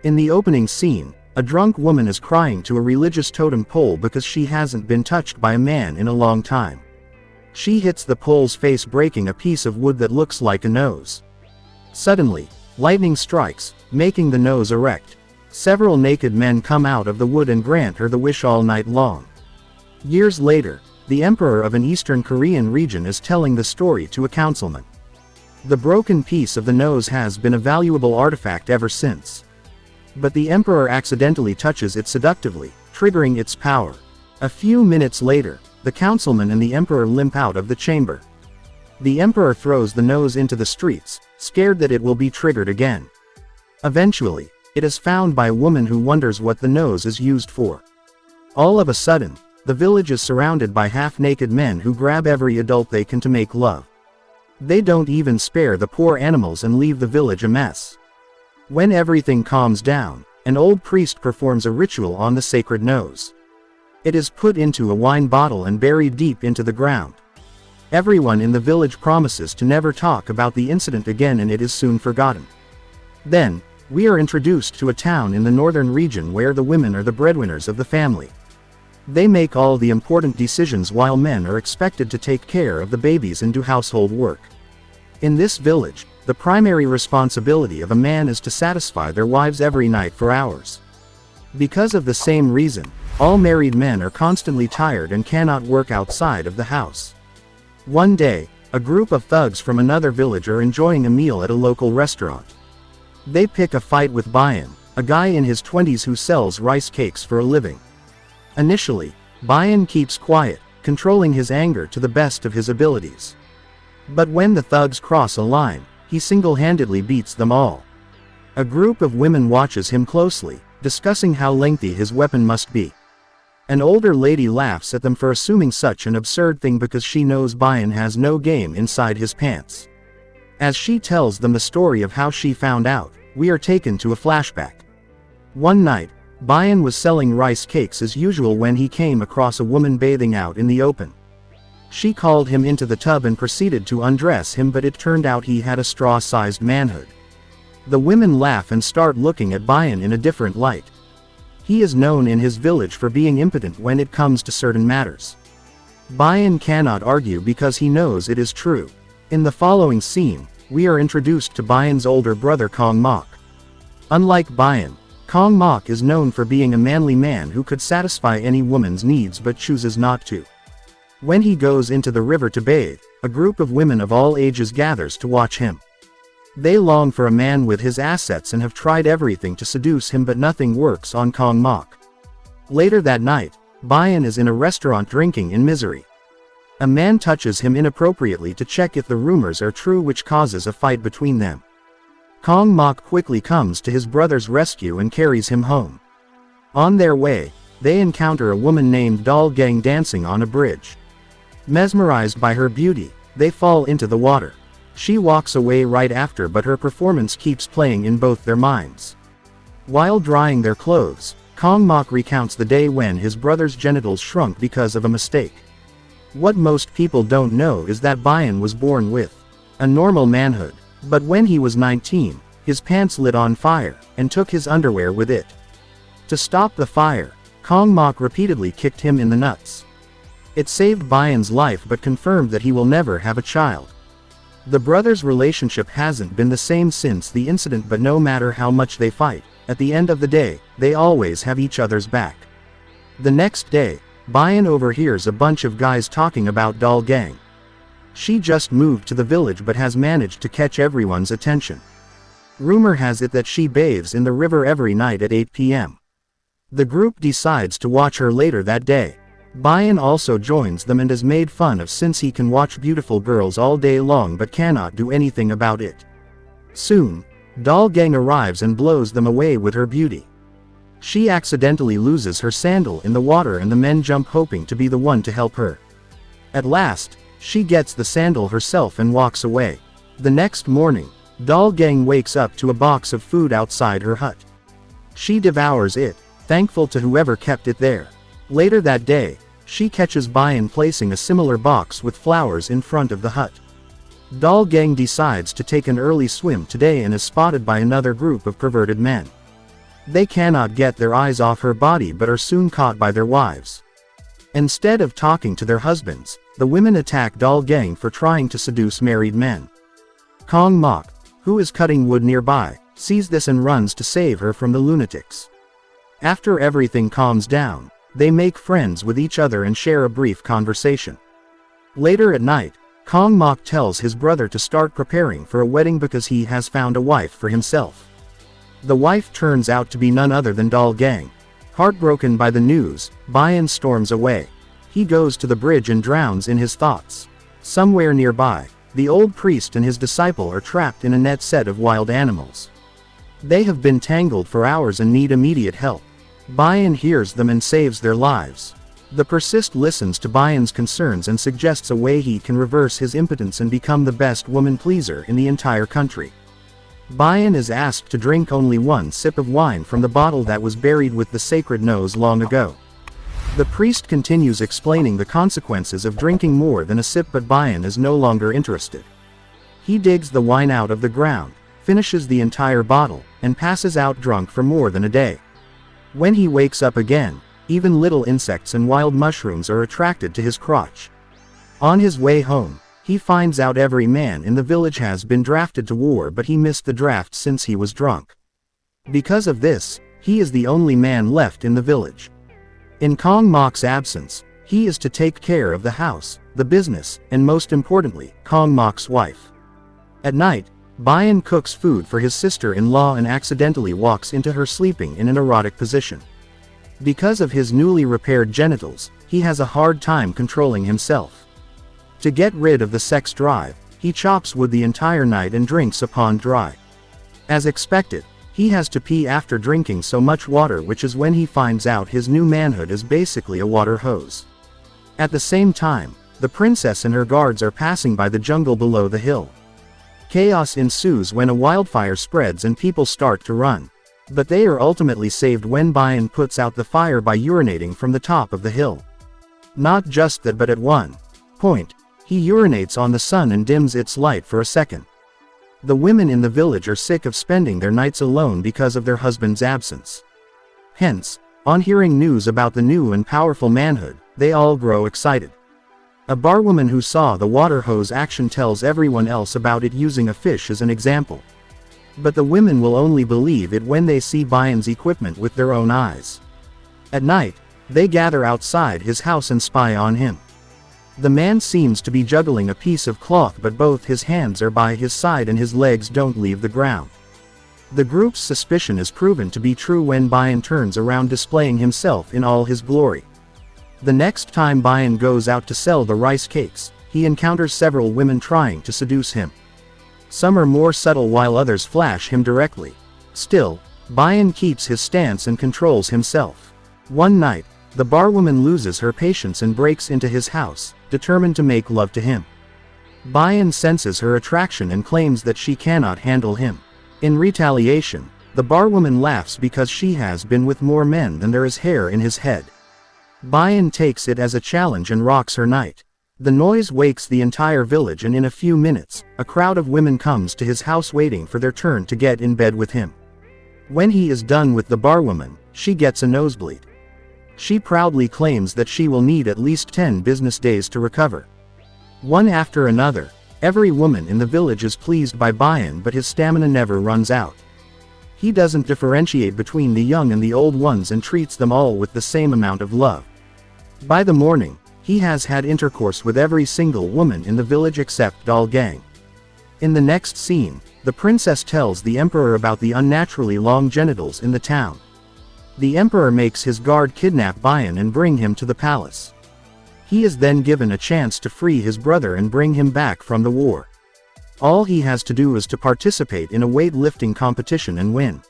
In the opening scene, a drunk woman is crying to a religious totem pole because she hasn't been touched by a man in a long time. She hits the pole's face, breaking a piece of wood that looks like a nose. Suddenly, lightning strikes, making the nose erect. Several naked men come out of the wood and grant her the wish all night long. Years later, the emperor of an eastern Korean region is telling the story to a councilman. The broken piece of the nose has been a valuable artifact ever since. But the emperor accidentally touches it seductively, triggering its power. A few minutes later, the councilman and the emperor limp out of the chamber. The emperor throws the nose into the streets, scared that it will be triggered again. Eventually, it is found by a woman who wonders what the nose is used for. All of a sudden, the village is surrounded by half-naked men who grab every adult they can to make love. They don't even spare the poor animals and leave the village a mess. When everything calms down, an old priest performs a ritual on the sacred nose. It is put into a wine bottle and buried deep into the ground. Everyone in the village promises to never talk about the incident again, and it is soon forgotten. Then, we are introduced to a town in the northern region where the women are the breadwinners of the family. They make all the important decisions while men are expected to take care of the babies and do household work. In this village, the primary responsibility of a man is to satisfy their wives every night for hours. Because of the same reason, all married men are constantly tired and cannot work outside of the house. One day, a group of thugs from another village are enjoying a meal at a local restaurant. They pick a fight with Bayan, a guy in his 20s who sells rice cakes for a living. Initially, Bayan keeps quiet, controlling his anger to the best of his abilities. But when the thugs cross a line, he single-handedly beats them all. A group of women watches him closely, discussing how lengthy his weapon must be. An older lady laughs at them for assuming such an absurd thing because she knows Bayan has no game inside his pants. As she tells them the story of how she found out, we are taken to a flashback. One night, Bayan was selling rice cakes as usual when he came across a woman bathing out in the open. She called him into the tub and proceeded to undress him, but it turned out he had a straw-sized manhood. The women laugh and start looking at Bayan in a different light. He is known in his village for being impotent when it comes to certain matters. Bayan cannot argue because he knows it is true. In the following scene, we are introduced to Bayan's older brother Kong Mok. Unlike Bayan, Kong Mok is known for being a manly man who could satisfy any woman's needs but chooses not to. When he goes into the river to bathe, a group of women of all ages gathers to watch him. They long for a man with his assets and have tried everything to seduce him, but nothing works on Kong Mok. Later that night, Bayan is in a restaurant drinking in misery. A man touches him inappropriately to check if the rumors are true, which causes a fight between them. Kong Mok quickly comes to his brother's rescue and carries him home. On their way, they encounter a woman named Dal Gang dancing on a bridge. Mesmerized by her beauty, they fall into the water. She walks away right after, but her performance keeps playing in both their minds. While drying their clothes, Kong Mok recounts the day when his brother's genitals shrunk because of a mistake. What most people don't know is that Bayan was born with a normal manhood, but when he was 19, his pants lit on fire, and took his underwear with it. To stop the fire, Kong Mok repeatedly kicked him in the nuts. It saved Bayan's life but confirmed that he will never have a child. The brothers' relationship hasn't been the same since the incident, but no matter how much they fight, at the end of the day, they always have each other's back. The next day, Bayan overhears a bunch of guys talking about Dal Gang. She just moved to the village but has managed to catch everyone's attention. Rumor has it that she bathes in the river every night at 8 p.m. The group decides to watch her later that day. Bayan also joins them and is made fun of since he can watch beautiful girls all day long but cannot do anything about it. Soon, Dal Gang arrives and blows them away with her beauty. She accidentally loses her sandal in the water and the men jump hoping to be the one to help her. At last, she gets the sandal herself and walks away. The next morning, Dal Gang wakes up to a box of food outside her hut. She devours it, thankful to whoever kept it there. Later that day, she catches Bayan placing a similar box with flowers in front of the hut. Dal Gang decides to take an early swim today and is spotted by another group of perverted men. They cannot get their eyes off her body but are soon caught by their wives. Instead of talking to their husbands, the women attack Dal Gang for trying to seduce married men. Kong Mok, who is cutting wood nearby, sees this and runs to save her from the lunatics. After everything calms down, they make friends with each other and share a brief conversation. Later at night, Kong Mok tells his brother to start preparing for a wedding because he has found a wife for himself. The wife turns out to be none other than Dal Gang. Heartbroken by the news, Bayan storms away. He goes to the bridge and drowns in his thoughts. Somewhere nearby, the old priest and his disciple are trapped in a net set of wild animals. They have been tangled for hours and need immediate help. Bayan hears them and saves their lives. The priest listens to Bayan's concerns and suggests a way he can reverse his impotence and become the best woman pleaser in the entire country. Bayan is asked to drink only one sip of wine from the bottle that was buried with the sacred nose long ago. The priest continues explaining the consequences of drinking more than a sip, but Bayan is no longer interested. He digs the wine out of the ground, finishes the entire bottle, and passes out drunk for more than a day. When he wakes up again, even little insects and wild mushrooms are attracted to his crotch. On his way home, he finds out every man in the village has been drafted to war, but he missed the draft since he was drunk. Because of this, he is the only man left in the village. In Kong Mok's absence, he is to take care of the house, the business, and most importantly, Kong Mok's wife. At night, Bayan cooks food for his sister-in-law and accidentally walks into her sleeping in an erotic position. Because of his newly repaired genitals, he has a hard time controlling himself. To get rid of the sex drive, he chops wood the entire night and drinks upon dry. As expected, he has to pee after drinking so much water, which is when he finds out his new manhood is basically a water hose. At the same time, the princess and her guards are passing by the jungle below the hill. Chaos ensues when a wildfire spreads and people start to run. But they are ultimately saved when Bayan puts out the fire by urinating from the top of the hill. Not just that, but at one point, he urinates on the sun and dims its light for a second. The women in the village are sick of spending their nights alone because of their husband's absence. Hence, on hearing news about the new and powerful manhood, they all grow excited. A barwoman who saw the water hose action tells everyone else about it using a fish as an example. But the women will only believe it when they see Bayan's equipment with their own eyes. At night, they gather outside his house and spy on him. The man seems to be juggling a piece of cloth, but both his hands are by his side and his legs don't leave the ground. The group's suspicion is proven to be true when Bayan turns around displaying himself in all his glory. The next time Bayan goes out to sell the rice cakes, he encounters several women trying to seduce him. Some are more subtle while others flash him directly. Still, Bayan keeps his stance and controls himself. One night, the barwoman loses her patience and breaks into his house, determined to make love to him. Bayan senses her attraction and claims that she cannot handle him. In retaliation, the barwoman laughs because she has been with more men than there is hair in his head. Bayan takes it as a challenge and rocks her night. The noise wakes the entire village, and in a few minutes, a crowd of women comes to his house waiting for their turn to get in bed with him. When he is done with the barwoman, she gets a nosebleed. She proudly claims that she will need at least 10 business days to recover. One after another, every woman in the village is pleased by Bayan, but his stamina never runs out. He doesn't differentiate between the young and the old ones and treats them all with the same amount of love. By the morning, he has had intercourse with every single woman in the village except Dal Gang. In the next scene, the princess tells the emperor about the unnaturally long genitals in the town. The emperor makes his guard kidnap Bayan and bring him to the palace. He is then given a chance to free his brother and bring him back from the war. All he has to do is to participate in a weightlifting competition and win.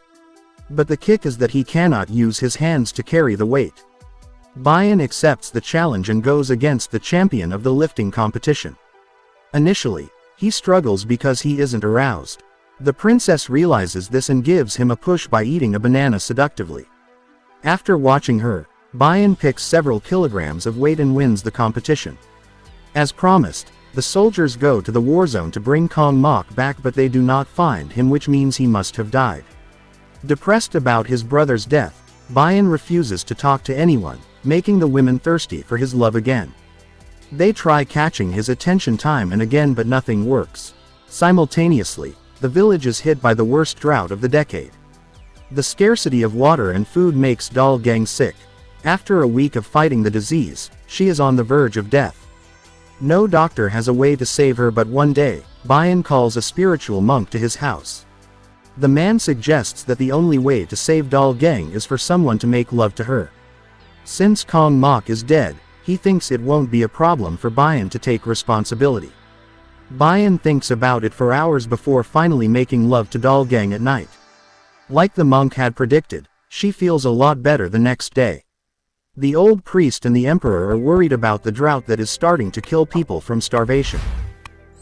But the kick is that he cannot use his hands to carry the weight. Bayan accepts the challenge and goes against the champion of the lifting competition. Initially, he struggles because he isn't aroused. The princess realizes this and gives him a push by eating a banana seductively. After watching her, Bayan picks several kilograms of weight and wins the competition. As promised, the soldiers go to the war zone to bring Kong Mok back, but they do not find him, which means he must have died. Depressed about his brother's death, Bayan refuses to talk to anyone, making the women thirsty for his love again. They try catching his attention time and again, but nothing works. Simultaneously, the village is hit by the worst drought of the decade. The scarcity of water and food makes Dal Gang sick. After a week of fighting the disease, she is on the verge of death. No doctor has a way to save her, but one day, Bayan calls a spiritual monk to his house. The man suggests that the only way to save Dal Gang is for someone to make love to her. Since Kong Mok is dead, he thinks it won't be a problem for Bayan to take responsibility. Bayan thinks about it for hours before finally making love to Dal Gang at night. Like the monk had predicted, she feels a lot better the next day. The old priest and the emperor are worried about the drought that is starting to kill people from starvation.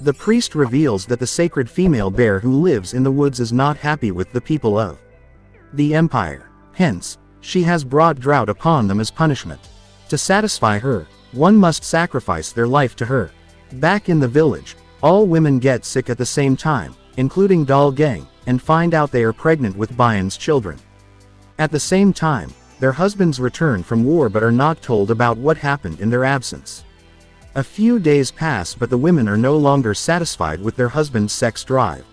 The priest reveals that the sacred female bear who lives in the woods is not happy with the people of the empire. Hence, she has brought drought upon them as punishment. To satisfy her, one must sacrifice their life to her. Back in the village, all women get sick at the same time, including Dal Gang, and find out they are pregnant with Bayan's children. At the same time, their husbands return from war but are not told about what happened in their absence. A few days pass, but the women are no longer satisfied with their husband's sex drive.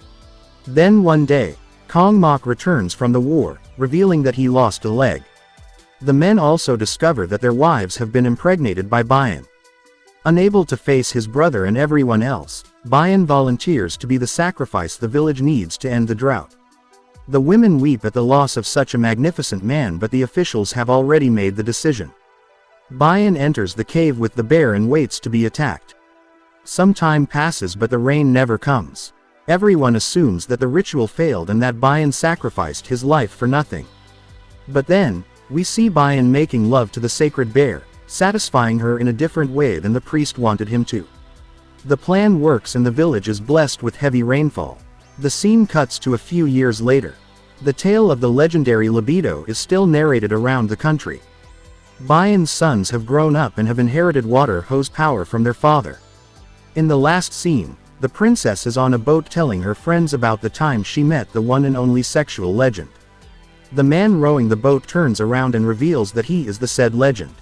Then one day, Kong Mok returns from the war, revealing that he lost a leg. The men also discover that their wives have been impregnated by Bayan. Unable to face his brother and everyone else, Bayan volunteers to be the sacrifice the village needs to end the drought. The women weep at the loss of such a magnificent man, but the officials have already made the decision. Bayan enters the cave with the bear and waits to be attacked. Some time passes, but the rain never comes. Everyone assumes that the ritual failed and that Bayan sacrificed his life for nothing. But then, we see Bayan making love to the sacred bear, satisfying her in a different way than the priest wanted him to. The plan works and the village is blessed with heavy rainfall. The scene cuts to a few years later. The tale of the legendary libido is still narrated around the country. Bayan's sons have grown up and have inherited water hose power from their father. In the last scene, the princess is on a boat telling her friends about the time she met the one and only sexual legend. The man rowing the boat turns around and reveals that he is the said legend.